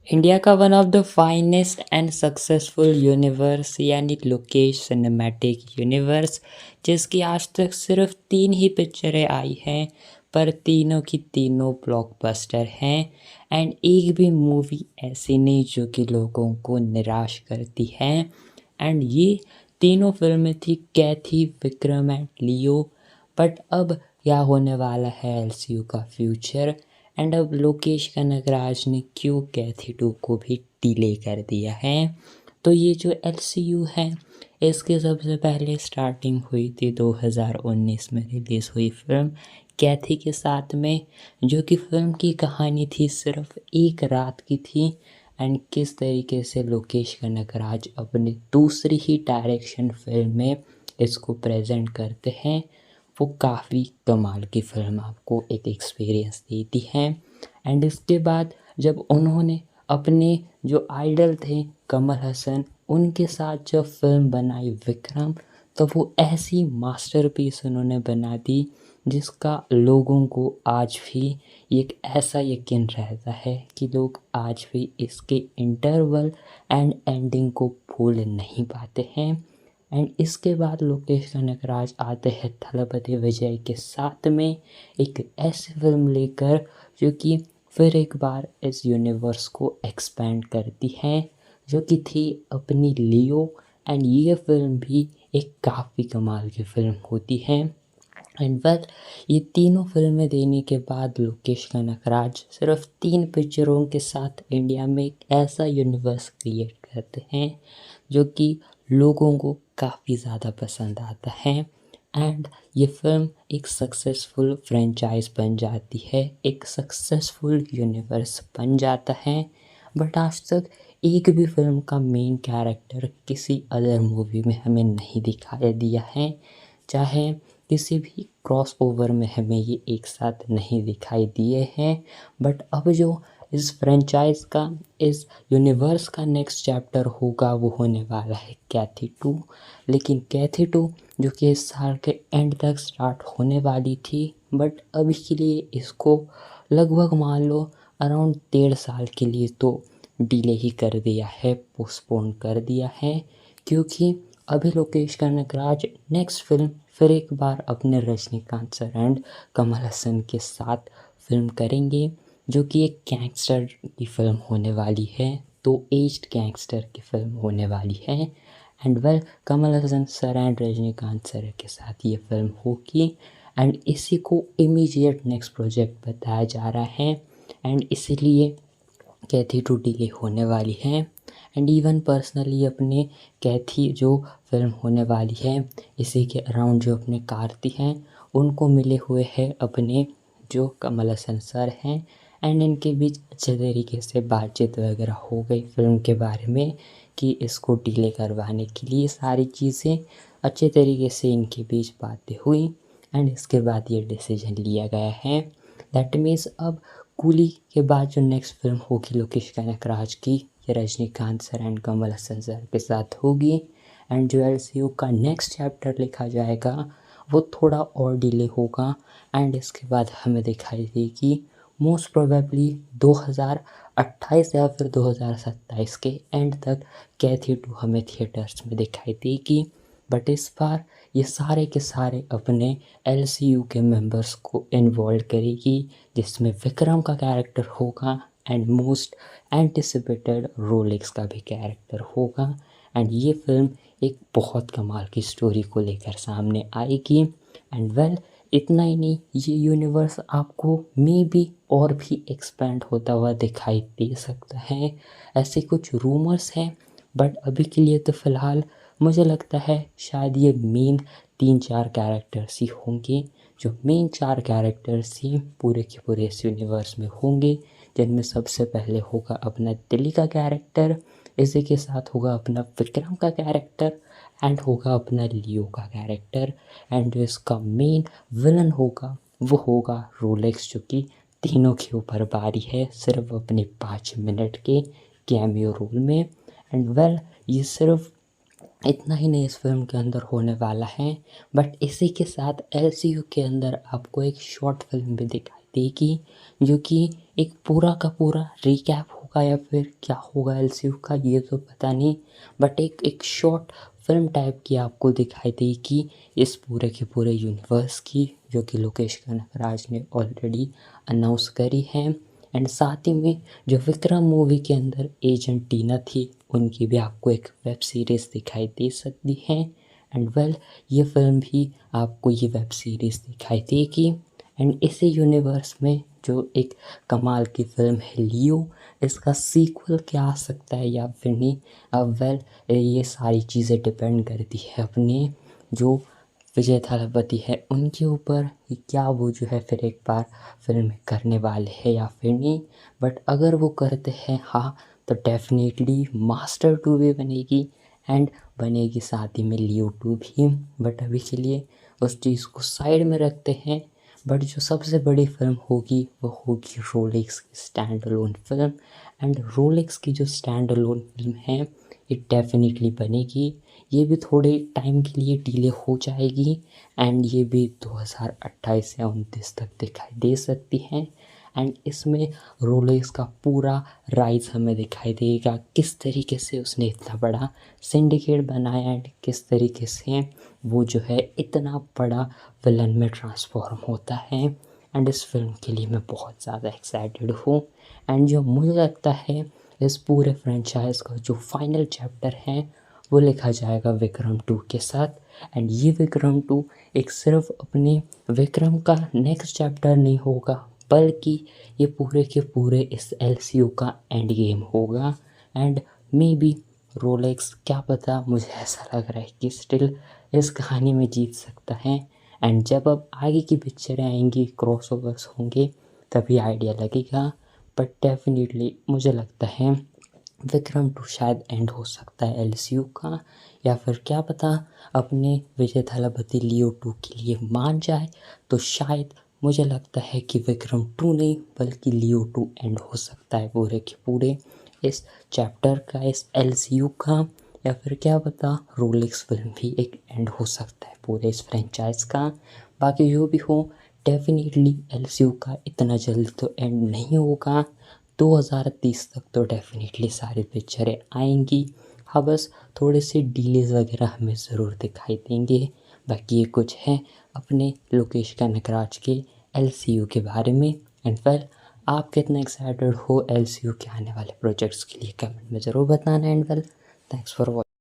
India का one of the finest and successful universe यानी Lokesh cinematic universe, जिसकी आज तक सिर्फ 3 ही पिक्चरें आई हैं, पर तीनों की तीनों ब्लॉकबस्टर हैं। एंड एक भी मूवी ऐसी नहीं जो कि लोगों को निराश करती है। एंड ये तीनों फिल्में थी कैथी, विक्रम एंड लियो। बट अब क्या होने वाला है एलसीयू का फ्यूचर, एंड अब लोकेश कनगराज ने क्यों कैथी 2 को भी डिले कर दिया है। तो ये जो एलसीयू है इसके सबसे पहले स्टार्टिंग हुई थी 2019 में रिलीज़ हुई फिल्म कैथी के साथ में, जो कि फिल्म की कहानी थी सिर्फ एक रात की थी। एंड किस तरीके से लोकेश कनगराज अपनी दूसरी ही डायरेक्शन फिल्म में इसको प्रेजेंट करते हैं, वो काफ़ी कमाल की फिल्म आपको एक एक्सपीरियंस देती है। एंड इसके बाद जब उन्होंने अपने जो आइडल थे कमल हसन, उनके साथ जब फिल्म बनाई विक्रम, तो वो ऐसी मास्टरपीस उन्होंने बना दी जिसका लोगों को आज भी एक ऐसा यकीन रहता है कि लोग आज भी इसके इंटरवल एंड एंडिंग को भूल नहीं पाते हैं। एंड इसके बाद लोकेश कनगराज आते हैं थलपति विजय के साथ में एक ऐसी फिल्म लेकर जो कि फिर एक बार इस यूनिवर्स को एक्सपेंड करती है, जो कि थी अपनी लियो। एंड ये फिल्म भी एक काफ़ी कमाल की फिल्म होती है। एंड वेल, ये तीनों फिल्में देने के बाद लोकेश कनगराज सिर्फ 3 पिक्चरों के साथ इंडिया में एक ऐसा यूनिवर्स क्रिएट करते हैं जो कि लोगों को काफ़ी ज़्यादा पसंद आता है। एंड ये फिल्म एक सक्सेसफुल फ्रेंचाइज बन जाती है, एक सक्सेसफुल यूनिवर्स बन जाता है। बट आज तक एक भी फिल्म का मेन कैरेक्टर किसी अदर मूवी में हमें नहीं दिखाया दिया है, चाहे किसी भी क्रॉस ओवर में हमें ये एक साथ नहीं दिखाई दिए हैं। बट अब जो इस फ्रेंचाइज का, इस यूनिवर्स का नेक्स्ट चैप्टर होगा वो होने वाला है कैथी 2। लेकिन कैथी 2 जो कि इस साल के एंड तक स्टार्ट होने वाली थी, बट अभी के लिए इसको लगभग मान लो अराउंड 1.5 साल के लिए तो डिले ही कर दिया है, पोस्टपोन कर दिया है। क्योंकि अभी लोकेश कनगराज नेक्स्ट फिल्म फिर एक बार अपने रजनीकांत सर एंड कमल हसन के साथ फिल्म करेंगे, जो कि एक गैंगस्टर की फिल्म होने वाली है, तो एज्ड गैंगस्टर की फिल्म होने वाली है। And well, Kamal Haasan sir and Rajinikanth sir के साथ ये फिल्म होगी। एंड इसी को इमीडिएट नेक्स्ट प्रोजेक्ट बताया जा रहा है। एंड इसीलिए कैथी 2 डिले होने वाली है। एंड इवन पर्सनली अपने कैथी जो फिल्म होने वाली है, इसी के अराउंड जो अपने कार्ती हैं उनको मिले हुए हैं अपने जो कमल हसन सर हैं। एंड इनके बीच अच्छे तरीके से बातचीत वगैरह हो गई फिल्म के बारे में कि इसको डिले करवाने के लिए सारी चीज़ें अच्छे तरीके से इनके बीच बातें हुई। एंड इसके बाद ये डिसीजन लिया गया है। दैट मीन्स अब कूली के बाद जो नेक्स्ट फिल्म होगी लोकेश कनगराज की, ये Rajinikanth sir and Kamal Haasan sir के साथ होगी। एंड जो एलसीयू का नेक्स्ट चैप्टर लिखा जाएगा वो थोड़ा और डिले होगा। एंड इसके बाद हमें दिखाई देगी मोस्ट प्रोबेबली 2028 या फिर 2027 के एंड तक कैथी 2 हमें थिएटर्स में दिखाई देगी। बट इस बार ये सारे के सारे अपने एलसीयू के मेंबर्स को इन्वॉल्व करेगी, जिसमें विक्रम का कैरेक्टर होगा एंड मोस्ट एंटिसिपेटेड रोलेक्स का भी कैरेक्टर होगा। एंड ये फिल्म एक बहुत कमाल की स्टोरी को लेकर सामने आएगी। एंड वेल, इतना ही नहीं, ये यूनिवर्स आपको मे बी और भी एक्सपेंड होता हुआ दिखाई दे सकता है, ऐसे कुछ रूमर्स हैं। बट अभी के लिए तो फ़िलहाल मुझे लगता है शायद ये मेन 3-4 कैरेक्टर्स ही होंगे, जो मेन 4 कैरेक्टर्स ही पूरे के पूरे इस यूनिवर्स में होंगे, जिनमें सबसे पहले होगा अपना दिल्ली का कैरेक्टर, इसी के साथ होगा अपना विक्रम का कैरेक्टर, एंड होगा अपना लियो का कैरेक्टर। एंड जो इसका मेन विलन होगा वो होगा रोलेक्स, जो कि तीनों के ऊपर भारी है सिर्फ अपने 5 मिनट के कैमियो रोल में। एंड वेल, ये सिर्फ इतना ही नहीं इस फिल्म के अंदर होने वाला है, बट इसी के साथ एलसीयू के अंदर आपको एक शॉर्ट फिल्म भी दिखाई देगी, जो कि एक पूरा का पूरा रिकैप होगा का या फिर क्या होगा एलसीयू का ये तो पता नहीं, बट एक शॉर्ट फिल्म टाइप की आपको दिखाई देगी इस पूरे के पूरे यूनिवर्स की, जो कि लोकेश कनगराज ने ऑलरेडी अनाउंस करी है। एंड साथ ही में जो विक्रम मूवी के अंदर एजेंट टीना थी, उनकी भी आपको एक वेब सीरीज़ दिखाई दे सकती है। एंड वेल ये फिल्म भी आपको ये वेब सीरीज़ दिखाई देगी। एंड इसी यूनिवर्स में जो एक कमाल की फिल्म है लियो, इसका सीक्वल क्या आ सकता है या फिर नहीं, अब वेल ये सारी चीज़ें डिपेंड करती है अपने जो विजय थालापति है उनके ऊपर कि क्या वो जो है फिर एक बार फिल्म करने वाले हैं या फिर नहीं। बट अगर वो करते हैं हाँ, तो डेफिनेटली मास्टर 2 भी बनेगी एंड बनेगी साथ ही में लियो 2 भी। बट अभी के लिए उस चीज़ को साइड में रखते हैं। बट जो सबसे बड़ी फिल्म होगी वो होगी रोलेक्स की stand alone film. And Rolex की जो स्टैंड अलोन फिल्म है ये डेफिनेटली बनेगी। ये भी थोड़े टाइम के लिए डिले हो जाएगी एंड ये भी 2028 या 29 तक दिखाई दे सकती है। एंड इसमें रोलेक्स का पूरा राइज हमें दिखाई देगा, किस तरीके से उसने इतना बड़ा सिंडिकेट बनाया एंड किस तरीके से वो जो है इतना बड़ा विलन में ट्रांसफॉर्म होता है। एंड इस फिल्म के लिए मैं बहुत ज़्यादा एक्साइटेड हूँ। एंड जो मुझे लगता है इस पूरे फ्रेंचाइज का जो फाइनल चैप्टर है वो लिखा जाएगा विक्रम 2 के साथ। एंड ये विक्रम 2 एक सिर्फ अपने विक्रम का नेक्स्ट चैप्टर नहीं होगा, बल्कि ये पूरे के पूरे इस एलसीयू का एंड गेम होगा। एंड मे बी रोलेक्स, क्या पता, मुझे ऐसा लग रहा है कि स्टिल इस कहानी में जीत सकता है। एंड जब अब आगे की पिक्चरें आएंगी, क्रॉसओवर्स होंगे, तभी आइडिया लगेगा। बट डेफिनेटली मुझे लगता है विक्रम 2 शायद एंड हो सकता है एलसीयू का, या फिर क्या पता अपने विजय थालापति लियो 2 के लिए मान जाए, तो शायद मुझे लगता है कि विक्रम 2 नहीं बल्कि लियो 2 एंड हो सकता है पूरे के पूरे इस चैप्टर का, इस एलसीयू का। या फिर क्या पता रोलेक्स फिल्म भी एक एंड हो सकता है पूरे इस फ्रेंचाइज का। बाकी जो भी हो, डेफिनेटली एलसीयू का इतना जल्दी तो एंड नहीं होगा, 2030 तक तो डेफिनेटली सारी पिक्चरें आएंगी। हाँ, बस थोड़े से डिलेज वगैरह हमें ज़रूर दिखाई देंगे। बाकी ये कुछ है अपने लोकेश कनगराज के एलसीयू के बारे में। एंड वेल, आप कितना एक्साइटेड हो एलसीयू के आने वाले प्रोजेक्ट्स के लिए कमेंट में ज़रूर बताना। And well, thanks for watching.